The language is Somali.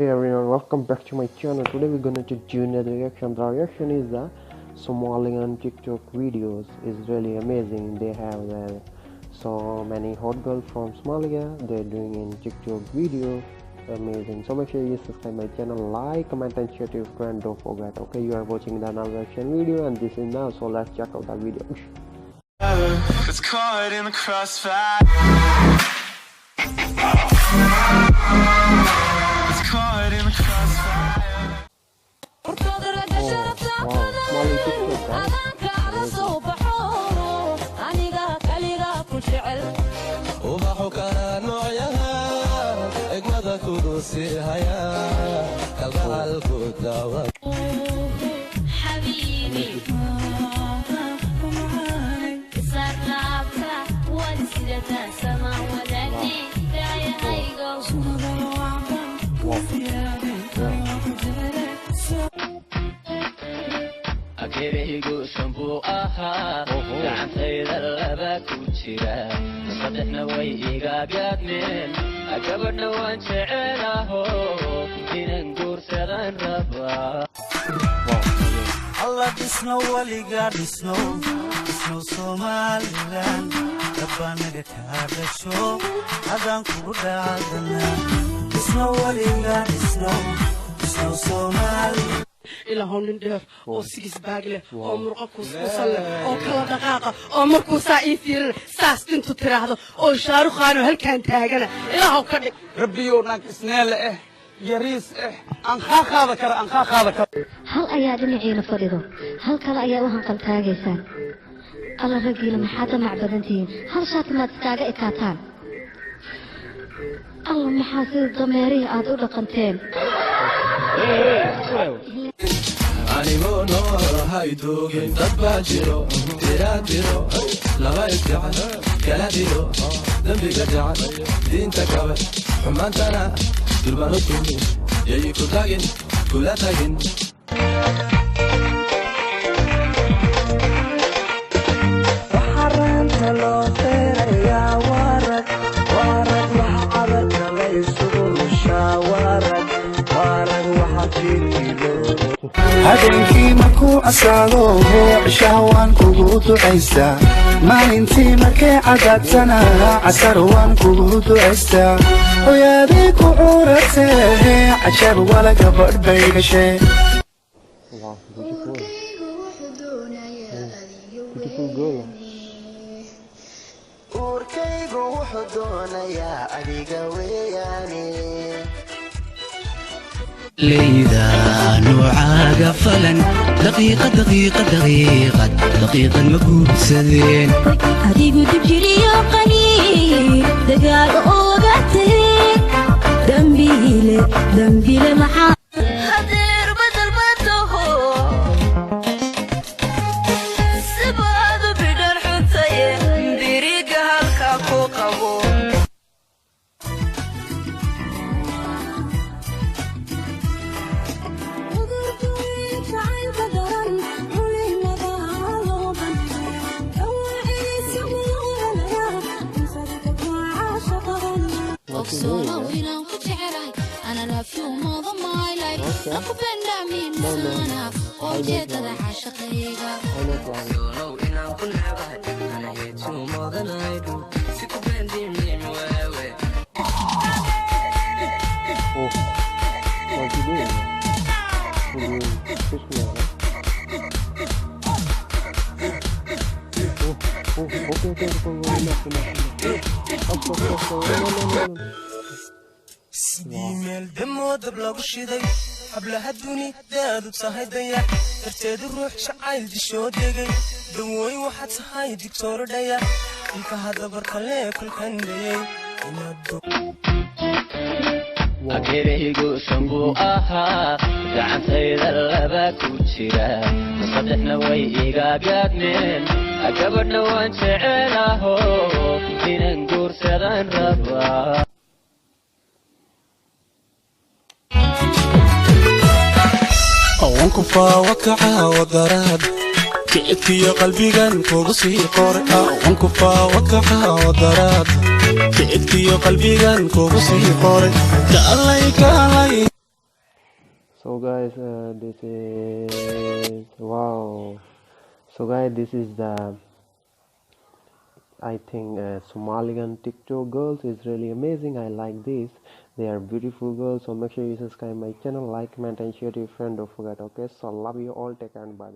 Hey everyone, welcome back to my channel. Today we're gonna do another reaction. The reaction is the Somalian TikTok videos. Is really amazing. They have so many hot girls from Somalia. They're doing in TikTok video. Amazing. So make sure you subscribe my channel, like, comment, and share to your friend. Don't forget. Okay, you are watching the another reaction video, and this is now. So let's check out that video. It's caught in the crossfire. Caught in the crossfire. Oh, wow, Somali TikTok, guys. أكيد شنبو أها عن سيد الأبا كوتشيرا صدقنا ويجا قادمين أكبرنا وانشعله دين نقول سران ربا الله دسنا وليقا دسنا Somaliland ربنا قتار شو هذا كودا عدنا دسنا وليقا دسنا Somaliland إلى هون ندير أو سيس باقلة أو مرقكوس وصلة أو كلا دقاقة أو مركوسا إيثير ساس تنتو تراهدو أو شاروخانو هل كان تاجنا إلى هون كذا ربي يونك سنال يريس أنخاخ هذا كر أنخاخ هذا كر هل أيا دنيعين فريضو هل كلا أيا وهن قل تاجيسان الله رجيل محاطة مع بدنتين هل شات ما تتاجا إكاتان الله محاسد ضميري أدور قنتين أنيقو نور هايدوغين تباجيرو تيراتيرو لغا يفتعن كلاديرو ذنبي قجعن دين تكابر حمانتنا دربانو كوني يأيكو تاقين كلا تاقين وحرمت لو خير يا ورد وحقبت ليسو شاورد ورد وحقيقي habeenkii markuu asaado cishaha waan kugu ducaystaa maalintii markay cadaadtana casar waan kugu ducaystaa hooyaadii ku curatee cajab wala gabadh bay dhashee Wow, beautiful girl. uurkaygu wuxuu doonayaa adiga weeyaane ليدا نوعاق فلن دقيقة مقود سذين هديقو تبجري يا قني دقاق أوقاتين دنبيلة محا هدير بدل بطوه سباد بدر حتى ديريق هالكاكو قبو أنا لا في وما ضماي لايك أكو بنا من سنة وجيت هذا عاشقيقة لو إنا كنا بعد أنا هيتو ما ضنايدو سيكو بندي من واوي Oh, what you doing? You're doing fish now, huh? Okay. sidii meel damo dab lagu shiday hablaha duni daadu tahay dayac darteedu ruux jacayl dishoo degay dawooy waxaad tahay digtooro dhayac ilka hadabar kale kulkan dhayay أكيد شنبو أها عن سيد الأبا كوتشيرا صدقنا ويجا قادمين أكبرنا وانشعله دين نقول سران ربا أوانكو فاوكعا ودراد كئتي قلبي كان كوبسي قرأ وانكو فاوكعا ودراد كئتي قلبي كان كوبسي قرأ كالي So guys, this is wow. So guys, this is the I think Somalian TikTok girls is really amazing. I like this. They are beautiful girls. So make sure you subscribe my channel, like, comment, and share to your friend. Don't forget. Okay. So love you all. Take care and bye.